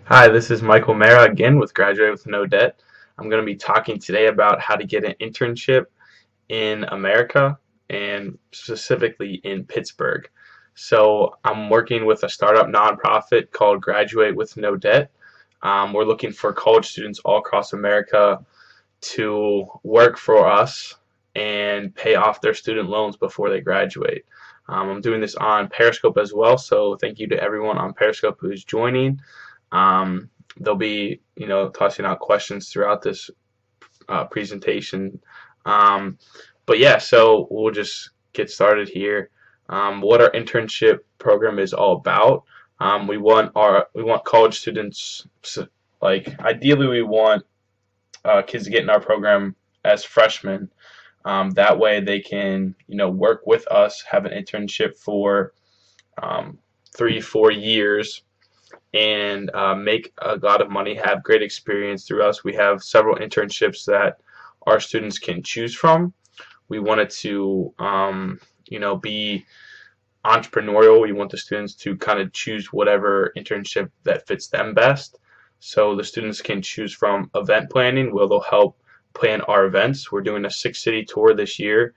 Hi, this is Michael Mara again with Graduate with No Debt. I'm going to be talking today about how to get an internship in America and specifically in Pittsburgh. So, I'm working with a startup nonprofit called Graduate with No Debt. We're looking for college students all across America to work for us and pay off their student loans before they graduate. I'm doing this on Periscope as well, so thank you to everyone on Periscope who's joining. Um, they'll be, tossing out questions throughout this presentation. Um, but yeah, so we'll just get started here. What our internship program is all about. We want college students, like ideally we want kids to get in our program as freshmen. That way they can work with us, have an internship for 3-4 years, and make a lot of money, have great experience through us. We have several internships that our students can choose from. We want it to, be entrepreneurial. We want the students to kind of choose whatever internship that fits them best. So the students can choose from event planning, where they'll help plan our events. We're doing a 6-city tour this year.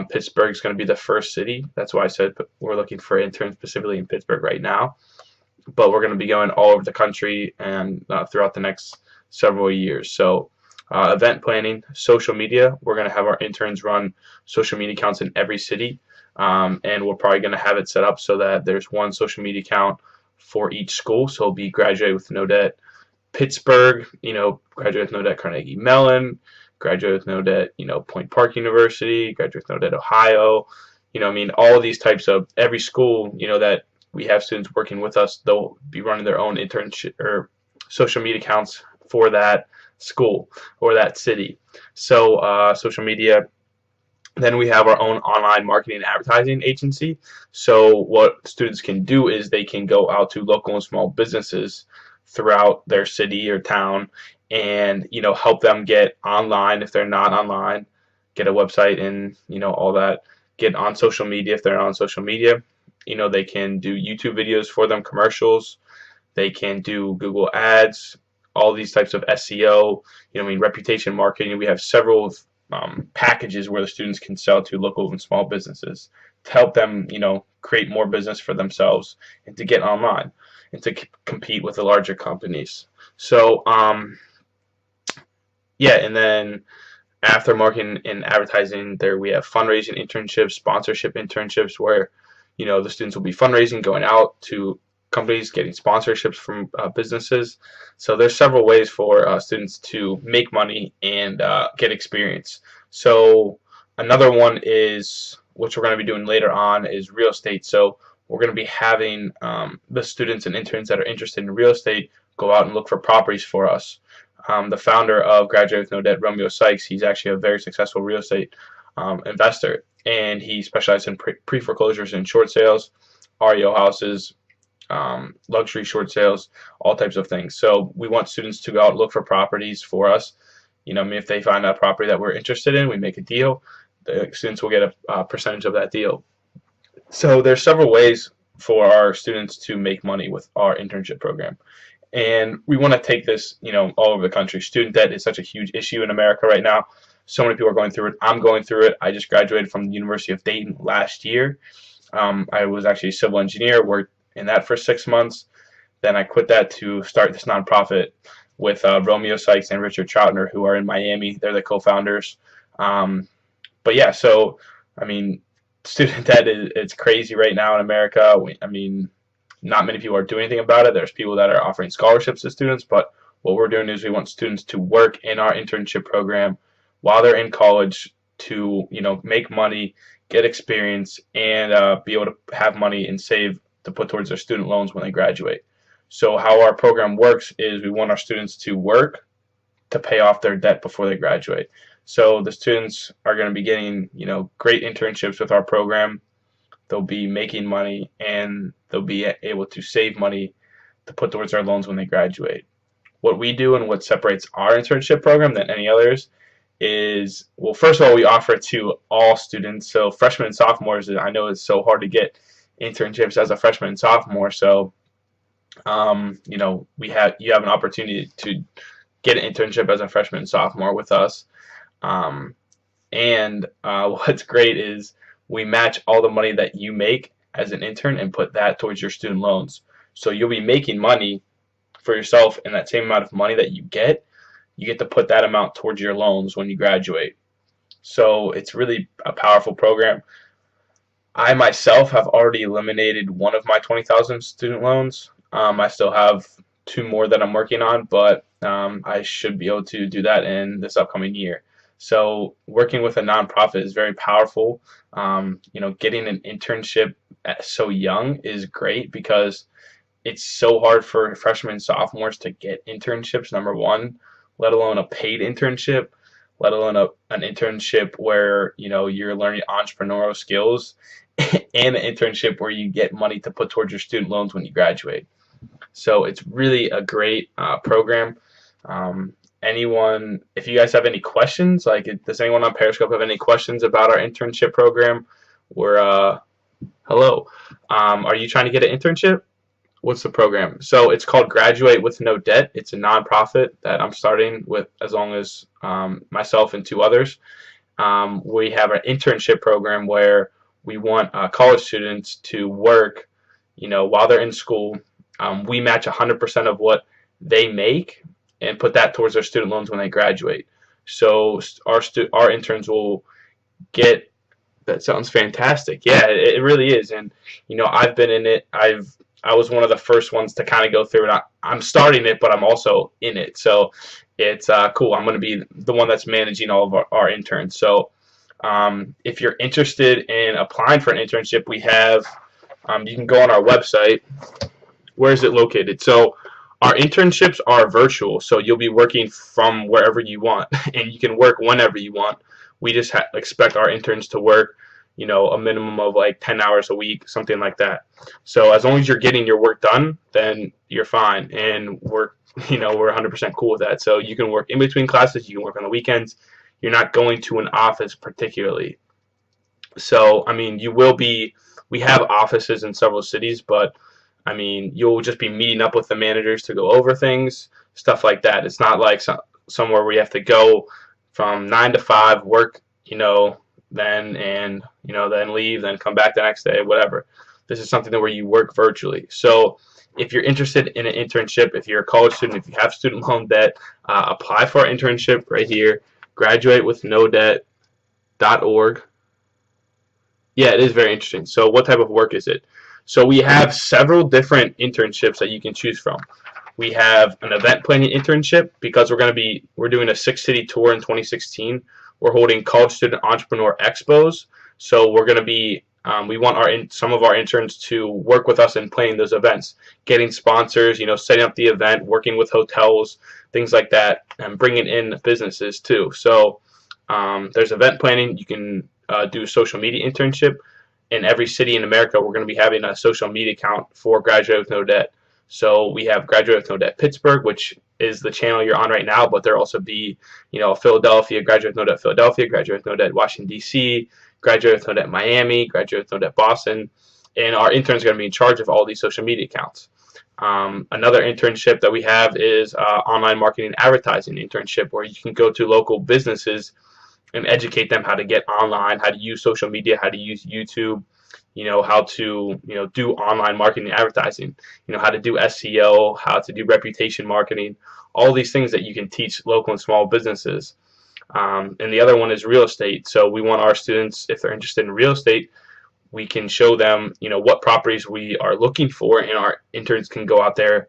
Pittsburgh is going to be the first city. That's why I said we're looking for interns specifically in Pittsburgh right now, but we're going to be going all over the country and throughout the next several years. So, event planning, social media. We're going to have our interns run social media accounts in every city, and we're probably going to have it set up so that there's one social media account for each school. So it'll be Graduate with No Debt Pittsburgh, Graduate with No Debt Carnegie Mellon, Graduate with No Debt, Point Park University, Graduate with No Debt Ohio. All of these types of every school, that we have students working with us, they'll be running their own internship or social media accounts for that school or that city. So social media. Then we have our own online marketing and advertising agency. So what students can do is they can go out to local and small businesses throughout their city or town and help them get online if they're not online, get a website and all that, get on social media if they're on social media. They can do YouTube videos for them, commercials. They can do Google Ads, all these types of SEO, reputation marketing. We have several packages where the students can sell to local and small businesses to help them, create more business for themselves and to get online and to compete with the larger companies. So, yeah, and then after marketing and advertising, there we have fundraising internships, sponsorship internships, where the students will be fundraising, going out to companies, getting sponsorships from businesses. So there's several ways for students to make money and get experience. So another one is, which we're going to be doing later on, is real estate. So we're going to be having the students and interns that are interested in real estate go out and look for properties for us. The founder of Graduate with No Debt, Romeo Sykes, he's actually a very successful real estate investor, and he specializes in pre-foreclosures and short sales, REO houses, luxury short sales, all types of things. So we want students to go out and look for properties for us. If they find a property that we're interested in, we make a deal. The students will get a percentage of that deal. So there's several ways for our students to make money with our internship program. And we want to take this, all over the country. Student debt is such a huge issue in America right now. So many people are going through it. I'm going through it. I just graduated from the University of Dayton last year. I was actually a civil engineer, worked in that for 6 months. Then I quit that to start this nonprofit with Romeo Sykes and Richard Troutner, who are in Miami. They're the co-founders. But yeah, so, student debt it's crazy right now in America. Not many people are doing anything about it. There's people that are offering scholarships to students, but what we're doing is we want students to work in our internship program while they're in college to, make money, get experience, and be able to have money and save to put towards their student loans when they graduate. So how our program works is we want our students to work to pay off their debt before they graduate. So the students are going to be getting, great internships with our program. They'll be making money and they'll be able to save money to put towards their loans when they graduate. What we do and what separates our internship program than any others is, well, first of all, we offer it to all students. So freshmen and sophomores, I know it's so hard to get internships as a freshman and sophomore. So You have an opportunity to get an internship as a freshman and sophomore with us. Um, and what's great is we match all the money that you make as an intern and put that towards your student loans. So you'll be making money for yourself, and that same amount of money that you get to put that amount towards your loans when you graduate. So it's really a powerful program. I myself have already eliminated one of my 20,000 student loans. I still have two more that I'm working on, but I should be able to do that in this upcoming year. So working with a nonprofit is very powerful. Getting an internship at so young is great because it's so hard for freshmen and sophomores to get internships, number one, let alone a paid internship, let alone an internship where you're learning entrepreneurial skills and an internship where you get money to put towards your student loans when you graduate. So it's really a great program. If you guys have any questions, like does anyone on Periscope have any questions about our internship program? We're hello. Are you trying to get an internship? What's the program? So it's called Graduate with No Debt. It's a nonprofit that I'm starting with, as long as myself and two others. We have an internship program where we want college students to work, while they're in school. We match 100% of what they make and put that towards their student loans when they graduate. So our interns will get. That sounds fantastic. Yeah, it really is. And I've been in it. I was one of the first ones to kind of go through it. I'm starting it, but I'm also in it. So it's cool. I'm going to be the one that's managing all of our interns. So if you're interested in applying for an internship, we have, you can go on our website. Where is it located? So our internships are virtual. So you'll be working from wherever you want, and you can work whenever you want. We just expect our interns to work a minimum of like 10 hours a week, something like that. So as long as you're getting your work done, then you're fine. And we're 100% cool with that. So you can work in between classes, you can work on the weekends. You're not going to an office particularly. So, we have offices in several cities, but you'll just be meeting up with the managers to go over things, stuff like that. It's not like somewhere where you have to go from 9 to 5, work, then leave, then come back the next day, whatever. This is something where you work virtually. So if you're interested in an internship, if you're a college student, if you have student loan debt, apply for our internship right here, graduatewithnodebt.org. Yeah, it is very interesting. So what type of work is it? So we have several different internships that you can choose from. We have an event planning internship because we're doing a 6-city tour in 2016. We're holding College Student Entrepreneur Expos. So we're going to be, we want some of our interns to work with us in planning those events, getting sponsors, setting up the event, working with hotels, things like that, and bringing in businesses too. So there's event planning. You can do a social media internship. In every city in America, we're going to be having a social media account for Graduate with No Debt. So we have Graduate with No Debt Pittsburgh, which is the channel you're on right now, but there'll also be, Philadelphia, Graduate with No Debt Philadelphia, Graduate with No Debt Washington, D.C., Graduate with No Debt Miami, Graduate with No Debt Boston, and our interns are going to be in charge of all these social media accounts. Another internship that we have is online marketing and advertising internship, where you can go to local businesses and educate them how to get online, how to use social media, how to use YouTube, how to, do online marketing and advertising, how to do SEO, how to do reputation marketing, all these things that you can teach local and small businesses. And the other one is real estate. So we want our students, if they're interested in real estate, we can show them, what properties we are looking for, and our interns can go out there,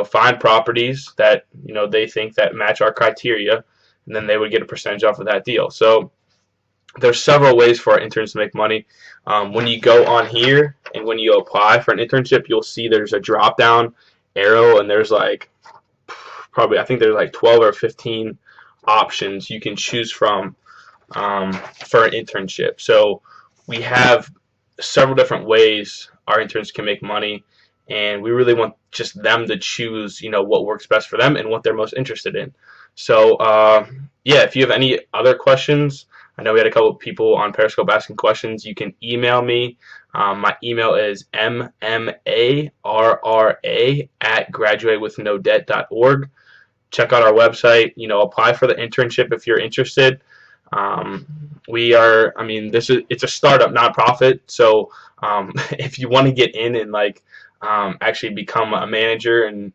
find properties that, they think that match our criteria, and then they would get a percentage off of that deal. So there's several ways for our interns to make money. When you go on here and when you apply for an internship, you'll see there's a drop down arrow, and there's like I think there's like 12 or 15 options you can choose from for an internship. So we have several different ways our interns can make money, and we really want just them to choose, what works best for them and what they're most interested in. So yeah, if you have any other questions, I know we had a couple of people on Periscope asking questions. You can email me My email is mmara@graduatewithnodebt.org. Check out our website. Apply for the internship if you're interested. It's a startup nonprofit, so if you want to get in and actually become a manager and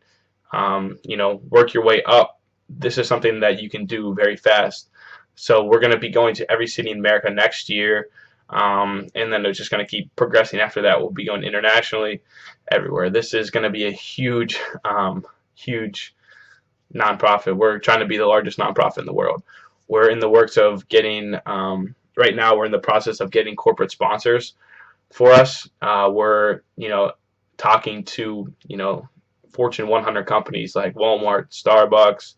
work your way up, this is something that you can do very fast. So we're going to be going to every city in America next year, and then it's just going to keep progressing after that. We'll be going internationally everywhere. This is going to be a huge, huge nonprofit. We're trying to be the largest nonprofit in the world. We're in the works of getting, right now we're in the process of getting corporate sponsors for us. We're, talking to, Fortune 100 companies like Walmart, Starbucks,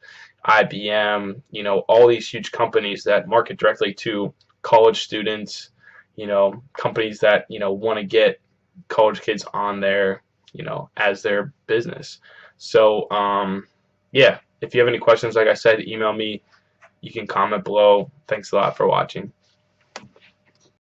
IBM, all these huge companies that market directly to college students, companies that, want to get college kids on their, as their business. So, yeah, if you have any questions, like I said, email me. You can comment below. Thanks a lot for watching.